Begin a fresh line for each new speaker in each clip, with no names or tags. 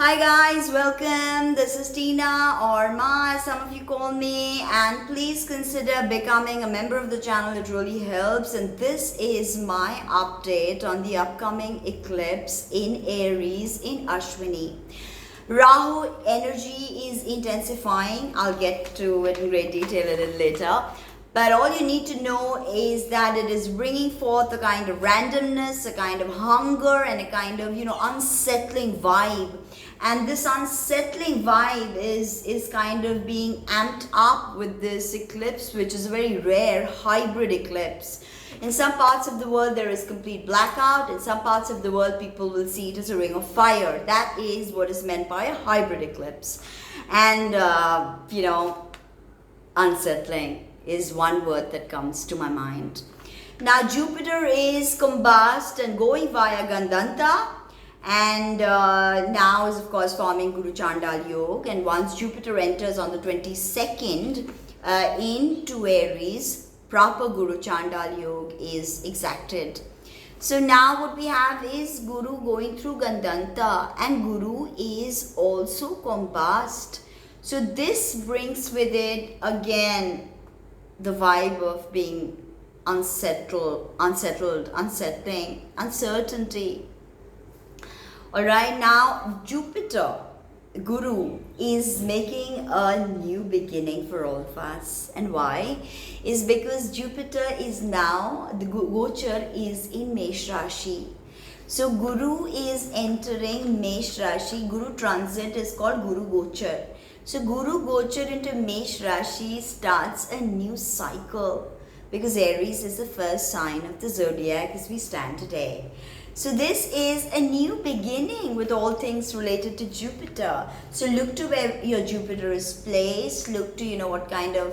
Hi guys, welcome. This is Tina or Ma, as some of you call me, and please consider becoming a member of the channel. It really helps. And this is my update on the upcoming eclipse in Aries in Ashwini. Rahu energy is intensifying. I'll get to it in great detail a little later. But all you need to know is that it is bringing forth a kind of randomness, a kind of hunger, and a kind of, unsettling vibe. And this unsettling vibe is kind of being amped up with this eclipse, which is a very rare hybrid eclipse. In some parts of the world, there is complete blackout. In some parts of the world, people will see it as a ring of fire. That is what is meant by a hybrid eclipse. And, unsettling is one word that comes to my mind. Now Jupiter is combust and going via Gandanta, and now is of course forming Guru Chandal Yoga. And once Jupiter enters on the 22nd into Aries, proper Guru Chandal Yoga is exacted. So now what we have is Guru going through Gandanta, and Guru is also combust. So this brings with it again the vibe of being unsettled, unsettling, uncertainty. Alright, now Jupiter, Guru, is making a new beginning for all of us. And why? Is because Jupiter is now, the Gochar is in Mesh Rashi. So Guru is entering Mesh Rashi. Guru transit is called Guru Gochar. So Guru Gochar into Mesh Rashi starts a new cycle, because Aries is the first sign of the zodiac as we stand today. So this is a new beginning with all things related to Jupiter. So look to where your Jupiter is placed. Look to, what kind of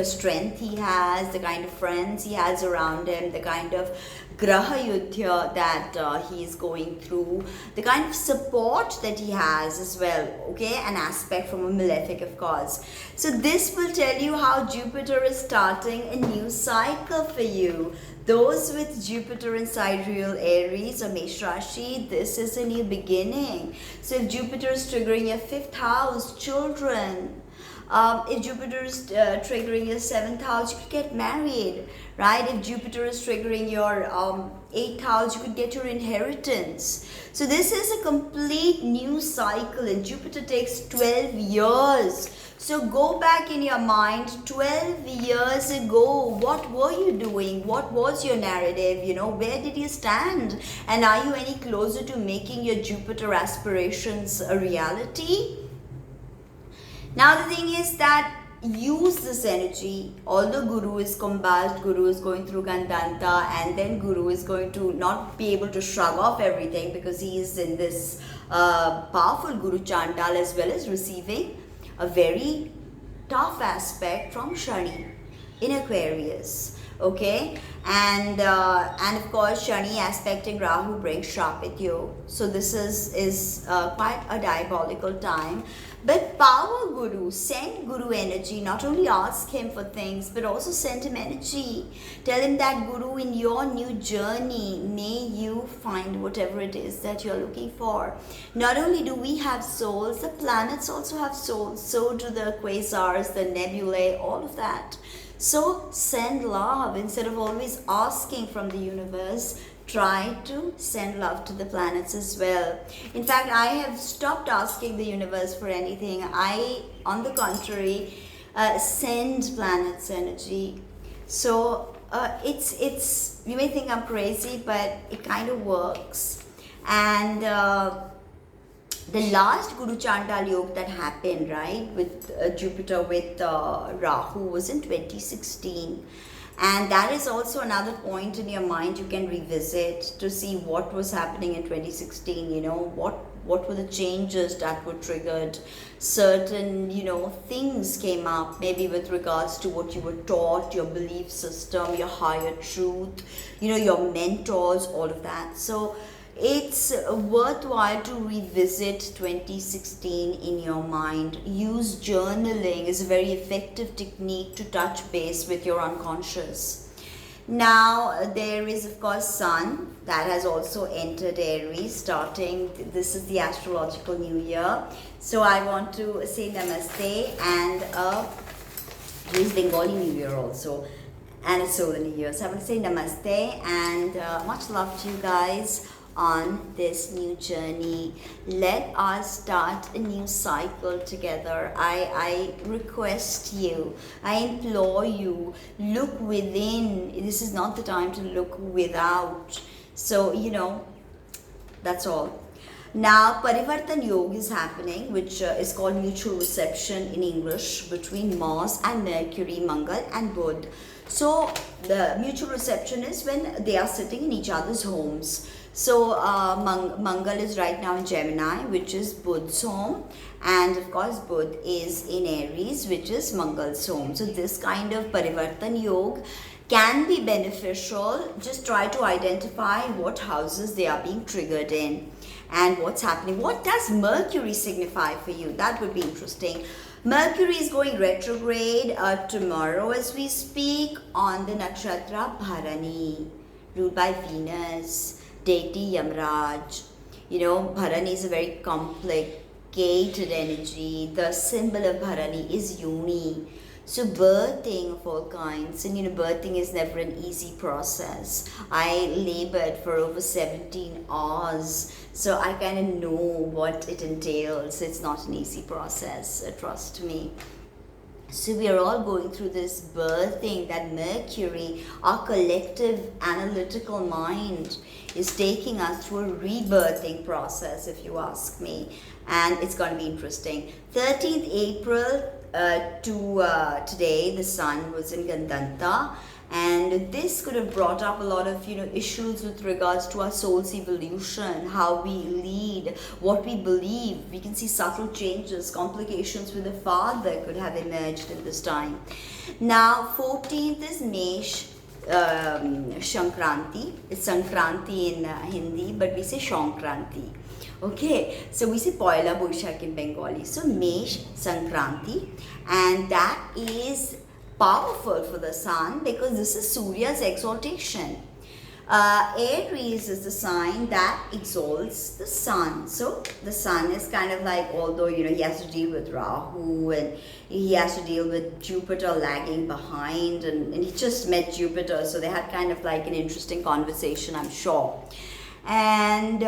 strength he has, the kind of friends he has around him, the kind of graha yudhya that he is going through, the kind of support that he has as well, okay, an aspect from a malefic, of course. So this will tell you how Jupiter is starting a new cycle for you. Those with Jupiter in sidereal Aries or Mesh Rashi, this is a new beginning. So if Jupiter is triggering your 5th house, children, if Jupiter is triggering your 7th house, you could get married, right? If Jupiter is triggering your 8th house, you could get your inheritance. So this is a complete new cycle, and Jupiter takes 12 years. So go back in your mind, 12 years ago, what were you doing? What was your narrative? Where did you stand? And are you any closer to making your Jupiter aspirations a reality? Now the thing is that use this energy. Although Guru is combust, Guru is going through Gandanta, and then Guru is going to not be able to shrug off everything, because he is in this powerful Guru Chandal, as well as receiving a very tough aspect from Shani in Aquarius. Okay, and of course Shani aspecting Rahu brings Shrapityo. So this is quite a diabolical time. But power Guru, send Guru energy. Not only ask him for things, but also send him energy. Tell him that Guru, in your new journey, may you find whatever it is that you're looking for. Not only do we have souls, the planets also have souls. So do the quasars, the nebulae, all of that. So send love instead of always asking from the universe. Try to send love to the planets as well. In fact, I have stopped asking the universe for anything. I, on the contrary, send planets energy. So it's you may think I'm crazy, but it kind of works. And the last Guru Chandal Yoga that happened, right, with Jupiter with Rahu was in 2016. And that is also another point in your mind you can revisit to see what was happening in 2016, what were the changes that were triggered. Certain, things came up, maybe with regards to what you were taught, your belief system, your higher truth, your mentors, all of that. So it's worthwhile to revisit 2016 in your mind. Use journaling is a very effective technique to touch base with your unconscious. Now there is of course Sun that has also entered Aries starting, this is the astrological new year. So I want to say namaste and it is Bengali New Year also, and it's solar new year. So I want to say namaste and much love to you guys on this new journey. Let us start a new cycle together. I request you, I implore you, look within. This is not the time to look without. So, that's all. Now, Parivartan Yoga is happening, which is called mutual reception in English, between Mars and Mercury, Mangal and Buddh. So, the mutual reception is when they are sitting in each other's homes. So, Mangal is right now in Gemini, which is Buddh's home. And of course, Buddh is in Aries, which is Mangal's home. So, this kind of Parivartan Yoga can be beneficial. Just try to identify what houses they are being triggered in and what's happening. What does Mercury signify for you? That would be interesting. Mercury is going retrograde tomorrow as we speak on the nakshatra Bharani, ruled by Venus, deity Yamraj. Bharani is a very complicated energy. The symbol of Bharani is Yoni. So birthing of all kinds, and birthing is never an easy process. I labored for over 17 hours, so I kind of know what it entails. It's not an easy process, trust me. So we are all going through this birthing that Mercury, our collective analytical mind, is taking us through a rebirthing process, if you ask me. And it's going to be interesting. 13th April to today, the sun was in Gandanta. And this could have brought up a lot of issues with regards to our soul's evolution, how we lead, what we believe. We can see subtle changes, complications with the father could have emerged in this time. Now 14th is Mesh Shankranti. It's Sankranti in Hindi, but we say Shankranti. Okay, so we say Poila Boishak in Bengali. So Mesh Sankranti, and that is powerful for the sun because this is Surya's exaltation. Aries is the sign that exalts the sun. So the sun is kind of like, although he has to deal with Rahu and he has to deal with Jupiter lagging behind, and he just met Jupiter, so they had kind of like an interesting conversation, I'm sure. And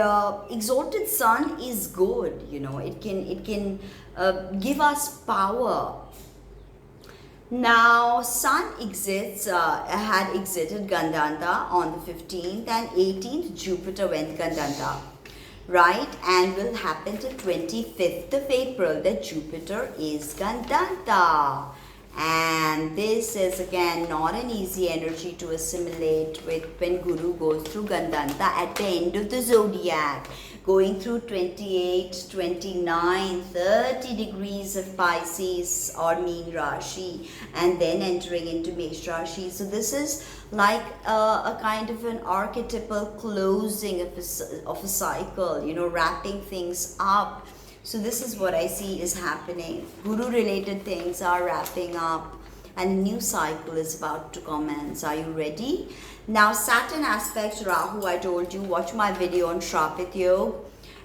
exalted sun is good. It can give us power. Now, Sun had exited Gandanta on the 15th, and 18th Jupiter went Gandanta, right? And will happen till 25th of April that Jupiter is Gandanta. And this is again not an easy energy to assimilate with when Guru goes through Gandanta at the end of the zodiac, going through 28, 29, 30 degrees of Pisces or mean Rashi, and then entering into Mesh Rashi. So this is like a kind of an archetypal closing of a cycle, wrapping things up. So this is what I see is happening. Guru-related things are wrapping up and a new cycle is about to commence. Are you ready? Now Saturn aspects Rahu, I told you, watch my video on Shrapit Yoga.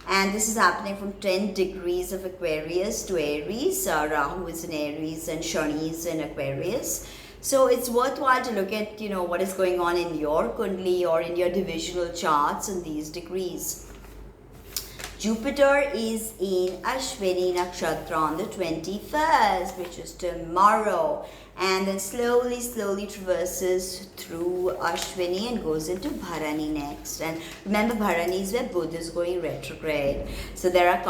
And this is happening from 10 degrees of Aquarius to Aries. Rahu is in Aries and Shani is in Aquarius. So it's worthwhile to look at, what is going on in your Kundli or in your divisional charts in these degrees. Jupiter is in Ashwini Nakshatra on the 21st, which is tomorrow, and then slowly traverses through Ashwini and goes into Bharani next. And remember, Bharani is where Buddha is going retrograde. So there are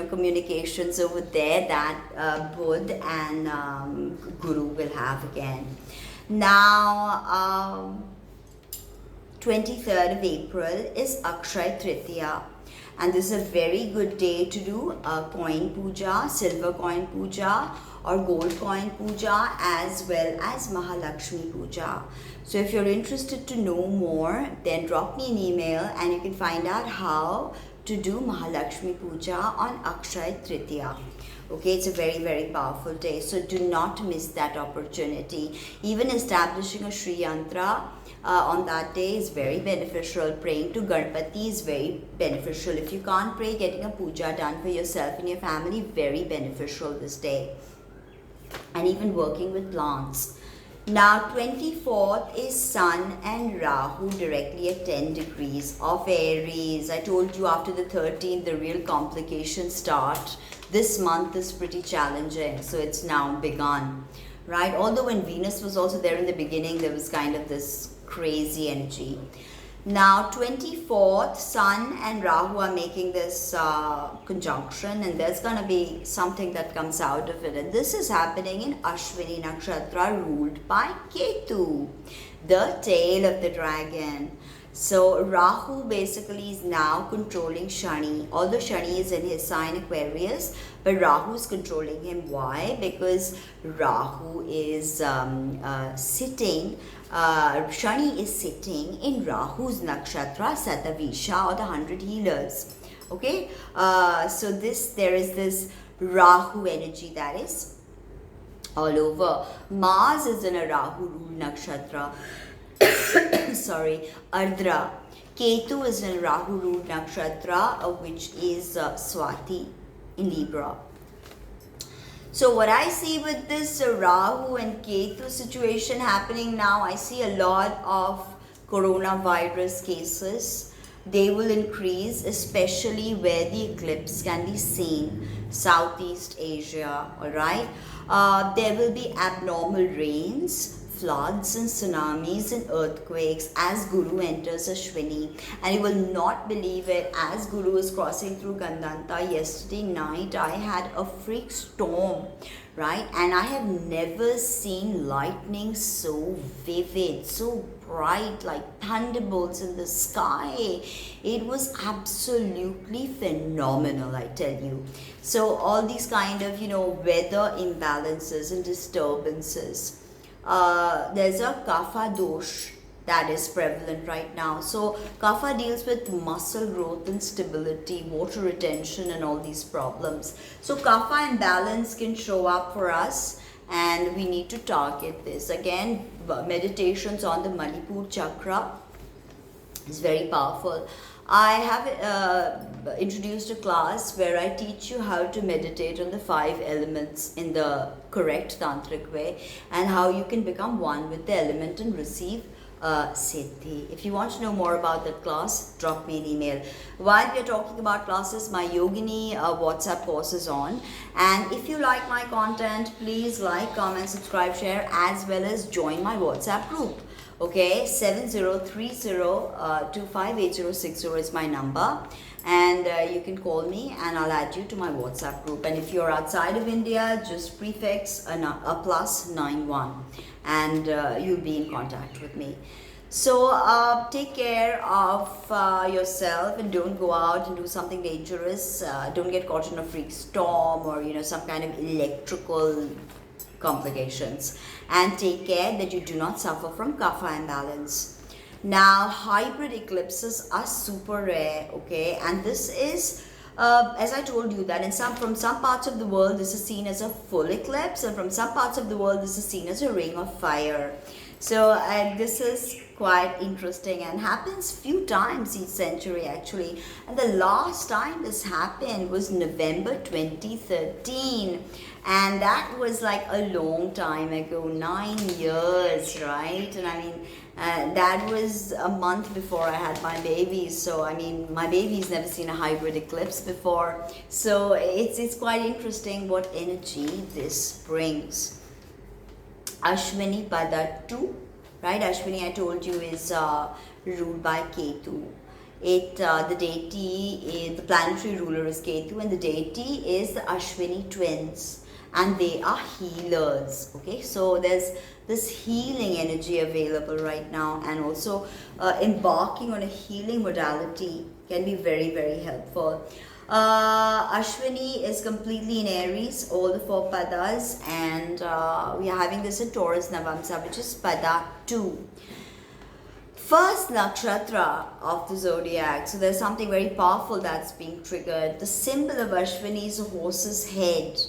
communications over there that Buddha and Guru will have again. Now 23rd of April is Akshay Tritiya. And this is a very good day to do a coin puja, silver coin puja or gold coin puja, as well as Mahalakshmi puja. So if you're interested to know more, then drop me an email and you can find out how to do Mahalakshmi Puja on Akshay Tritiya. Okay, it's a very, very powerful day. So do not miss that opportunity. Even establishing a Shri Yantra on that day is very beneficial. Praying to Ganpati is very beneficial. If you can't pray, getting a puja done for yourself and your family, very beneficial this day. And even working with plants. Now 24th is Sun and Rahu directly at 10 degrees of Aries. I told you after the 13th the real complications start. This month is pretty challenging, so it's now begun, right? Although when Venus was also there in the beginning, there was kind of this crazy energy. Now 24th, Sun and Rahu are making this conjunction, and there's going to be something that comes out of it. And this is happening in Ashwini Nakshatra, ruled by Ketu, the tail of the dragon. So Rahu basically is now controlling Shani. Although Shani is in his sign Aquarius, but Rahu is controlling him. Why? Because Rahu is sitting, Shani is sitting in Rahu's nakshatra, Satavisha, or the 100 healers. Okay, so there is this Rahu energy that is all over. Mars is in a Rahu ruled nakshatra. Sorry, Ardra. Ketu is in Rahu ruled nakshatra, which is Swati in Libra. So what I see with this Rahu and Ketu situation happening now, I see a lot of coronavirus cases. They will increase, especially where the eclipse can be seen, Southeast Asia, alright? There will be abnormal rains, floods and tsunamis and earthquakes as Guru enters Ashwini. And you will not believe it, as Guru is crossing through Gandanta yesterday night, I had a freak storm, right? And I have never seen lightning so vivid, so bright, like thunderbolts in the sky. It was absolutely phenomenal, I tell you. So all these kind of, weather imbalances and disturbances. There's a kapha dosh that is prevalent right now. So kapha deals with muscle growth and stability, water retention and all these problems. So kapha imbalance can show up for us, and we need to target this. Again, meditations on the Manipur chakra is very powerful. I have introduced a class where I teach you how to meditate on the 5 elements in the correct tantric way, and how you can become one with the element and receive Siddhi. If you want to know more about that class, drop me an email. While we are talking about classes, my Yogini WhatsApp course is on, and if you like my content, please like, comment, subscribe, share, as well as join my WhatsApp group. Okay, 7030258060 is my number, and you can call me and I'll add you to my WhatsApp group. And if you're outside of India, just prefix a +91 and you'll be in contact with me. So take care of yourself, and don't go out and do something dangerous. Don't get caught in a freak storm or some kind of electrical complications, and take care that you do not suffer from kapha imbalance. Now hybrid eclipses are super rare, okay, and this is as I told you that from some parts of the world this is seen as a full eclipse, and from some parts of the world this is seen as a ring of fire. So this is quite interesting and happens few times each century actually. And the last time this happened was November 2013, and that was like a long time ago, 9 years, right? And I mean that was a month before I had my baby. So I mean my baby's never seen a hybrid eclipse before, so it's quite interesting what energy this brings. Ashwini Pada 2, right? Ashwini, I told you, is ruled by Ketu. The deity, the planetary ruler is Ketu, and the deity is the Ashwini twins, and they are healers. Okay, so there's this healing energy available right now, and also embarking on a healing modality can be very, very helpful. Ashwini is completely in Aries, all the 4 padas, and we are having this in Taurus Navamsa, which is pada 2. first nakshatra of the zodiac. So there's something very powerful that's being triggered. The symbol of Ashwini is a horse's head.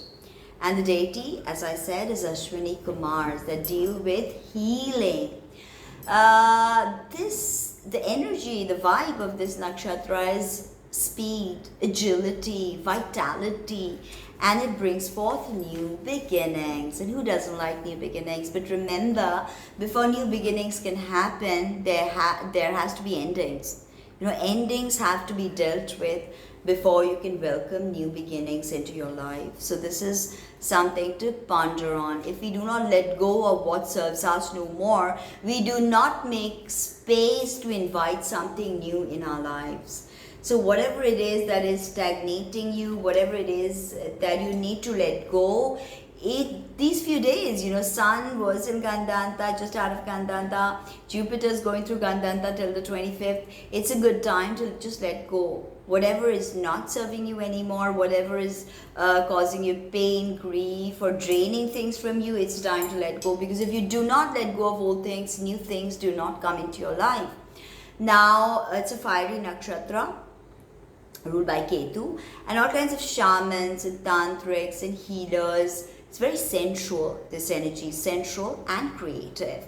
And the deity, as I said, is Ashwini Kumars that deal with healing. The energy, the vibe of this nakshatra is speed, agility, vitality, and it brings forth new beginnings. And who doesn't like new beginnings? But remember, before new beginnings can happen, there has to be endings. Endings have to be dealt with before you can welcome new beginnings into your life. So this is something to ponder on. If we do not let go of what serves us no more, we do not make space to invite something new in our lives. So whatever it is that is stagnating you, whatever it is that you need to let go, these few days, Sun was in Gandanta, just out of Gandanta, Jupiter is going through Gandanta till the 25th. It's a good time to just let go. Whatever is not serving you anymore, whatever is causing you pain, grief, or draining things from you, it's time to let go. Because if you do not let go of old things, new things do not come into your life. Now, it's a fiery nakshatra ruled by Ketu, and all kinds of shamans and tantrics and healers. It's very sensual, this energy, sensual and creative.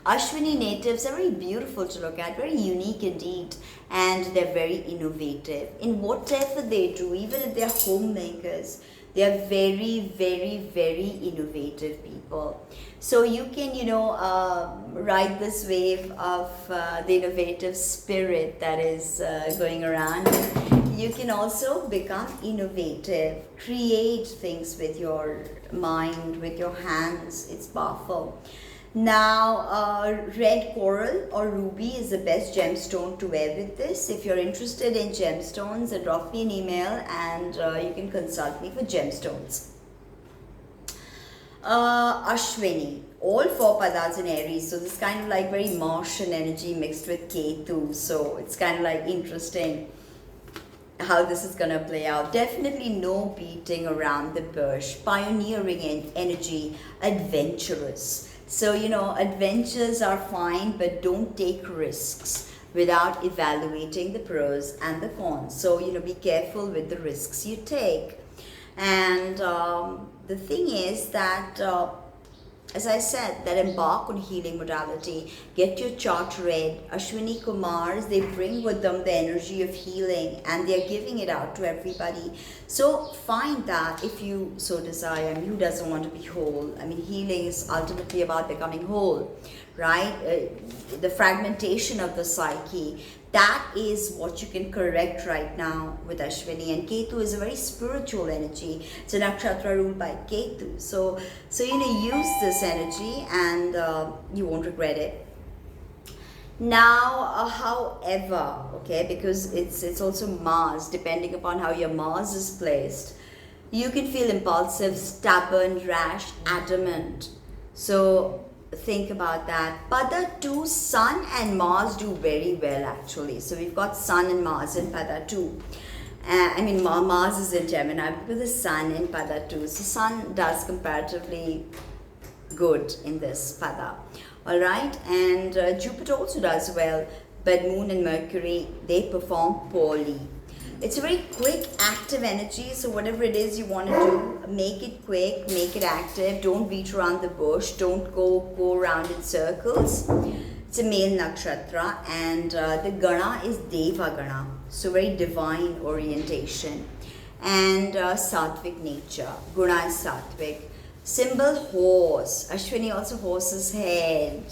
Ashwini natives are very beautiful to look at, very unique indeed, and they're very innovative. In whatever they do, even if they're homemakers, they are very, very, very innovative people. So you can, ride this wave of the innovative spirit that is going around. You can also become innovative, create things with your mind, with your hands. It's powerful. Now, red coral or ruby is the best gemstone to wear with this. If you're interested in gemstones, drop me an email and you can consult me for gemstones. Ashwini, all 4 padas in Aries. So this is kind of like very Martian energy mixed with Ketu. So it's kind of like interesting how this is going to play out. Definitely no beating around the bush, pioneering energy, adventurous. So, adventures are fine, but don't take risks without evaluating the pros and the cons. So, be careful with the risks you take. And the thing is that, as I said, that embark on healing modality, get your chart read. Ashwini Kumars, they bring with them the energy of healing and they're giving it out to everybody. So find that if you so desire. Who doesn't want to be whole? Healing is ultimately about becoming whole, right? The fragmentation of the psyche. That is what you can correct right now with Ashwini. And Ketu is a very spiritual energy. It's a nakshatra ruled by Ketu. So use this energy and you won't regret it. Now, however, okay, because it's also Mars, depending upon how your Mars is placed, you can feel impulsive, stubborn, rash, adamant. So think about that. Pada 2, Sun and Mars do very well actually. So we've got Sun and Mars in Pada 2. Mars is in Gemini with the Sun in Pada 2. So Sun does comparatively good in this Pada. Alright, and Jupiter also does well, but Moon and Mercury, they perform poorly. It's a very quick, active energy, so whatever it is you want to do, make it quick, make it active, don't beat around the bush, don't go around in circles. It's a male nakshatra, and the Gana is Deva Gana, so very divine orientation, and Sattvic nature. Guna is Sattvic. Symbol horse. Ashwini also horse's head.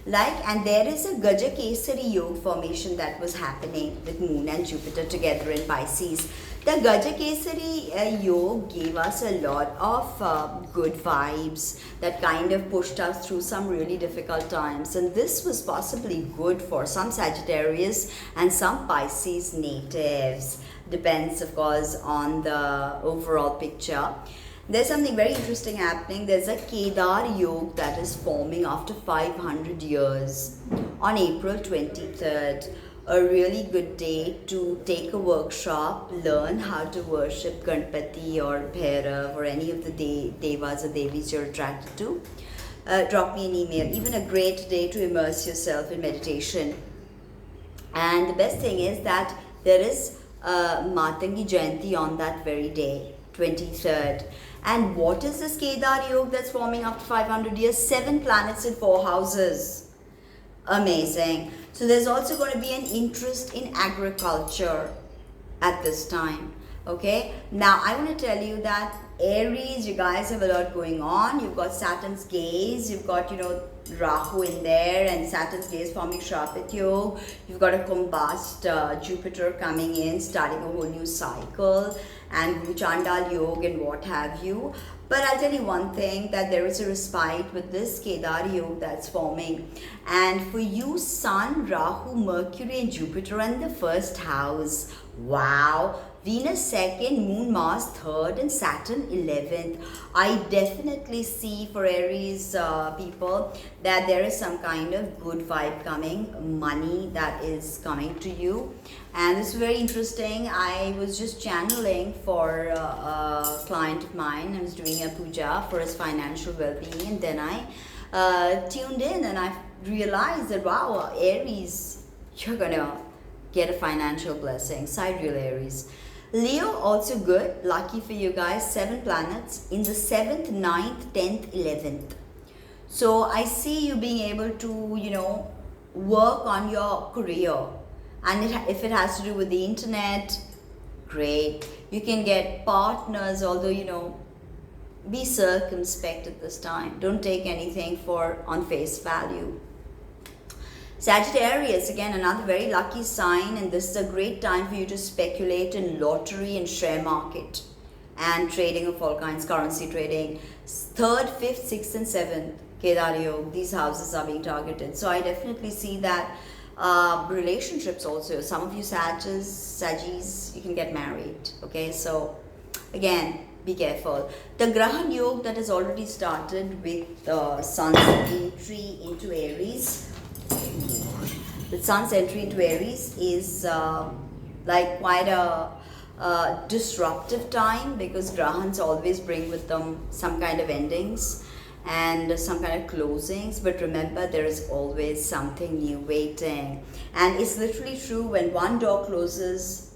And there is a Gaja Kesari Yoga formation that was happening with Moon and Jupiter together in Pisces. The Gaja Kesari Yoga gave us a lot of good vibes that kind of pushed us through some really difficult times. And this was possibly good for some Sagittarius and some Pisces natives. Depends, of course, on the overall picture. There's something very interesting happening. There's a Kedar Yoga that is forming after 500 years on April 23rd. A really good day to take a workshop, learn how to worship Ganpati or Bhairav or any of the devas or devis you're attracted to. drop me an email. Even a great day to immerse yourself in meditation. And the best thing is that there is Matangi Jayanti on that very day, 23rd. And what is this Kedar Yoga that's forming after 500 years? 7 planets in 4 houses. Amazing. So there's also going to be an interest in agriculture at this time. Okay, now I want to tell you that Aries, you guys have a lot going on. You've got Saturn's gaze, you've got, you know, Rahu in there, and Saturn's gaze forming Shrapit Yoga. You've got a combust Jupiter coming in, starting a whole new cycle, and Guru Chandal Yoga and what have you. But I'll tell you one thing, that there is a respite with this Kedar Yoga that's forming. And for you, Sun, Rahu, Mercury and Jupiter in the first house. Wow. Venus 2nd, Moon, Mars 3rd and Saturn 11th. I definitely see for Aries people that there is some kind of good vibe coming, money that is coming to you. And this is very interesting. I was just channeling for a client of mine. I was doing a puja for his financial well-being, and then I tuned in and I realized that, wow, Aries, you're gonna get a financial blessing. Sidereal Aries. Leo, also good, lucky for you guys, 7 planets in the 7th, 9th, 10th, 11th. So I see you being able to, you know, work on your career, and if it has to do with the internet, great. You can get partners, although, you know, be circumspect at this time. Don't take anything on face value. Sagittarius, again another very lucky sign, and this is a great time for you to speculate in lottery and share market and trading of all kinds, currency trading. 3rd, 5th, 6th and 7th, Kedar Yoga, these houses are being targeted. So I definitely see that relationships also. Some of you Saggies, you can get married. Okay, so again, be careful. The Grahan Yoga that has already started with the Sun's entry into Aries. The Sun's entry into Aries is like quite a disruptive time, because Grahans always bring with them some kind of endings and some kind of closings. But remember, there is always something new waiting. And it's literally true, when one door closes,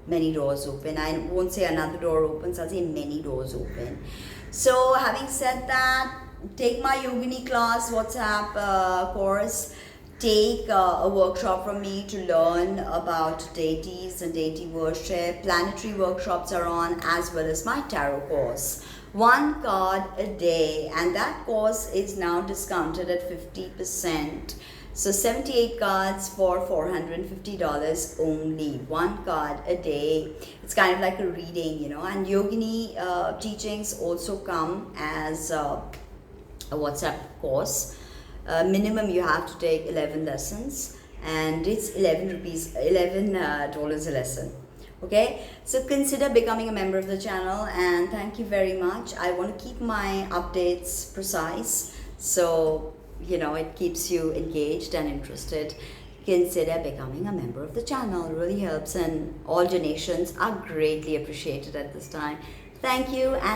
many doors open. I won't say another door opens, I'll say many doors open. So having said that, take my Yogini class, WhatsApp course. Take a workshop from me to learn about deities and deity worship. Planetary workshops are on, as well as my tarot course. 1 card a day, and that course is now discounted at 50%. So 78 cards for $450 only. 1 card a day. It's kind of like a reading, you know. And Yogini teachings also come as a WhatsApp course. Minimum you have to take 11 lessons, and it's $11 a lesson. Okay, so consider becoming a member of the channel, and thank you very much. I want to keep my updates precise, so you know it keeps you engaged and interested. Consider becoming a member of the channel. It really helps, and all donations are greatly appreciated at this time. Thank you. And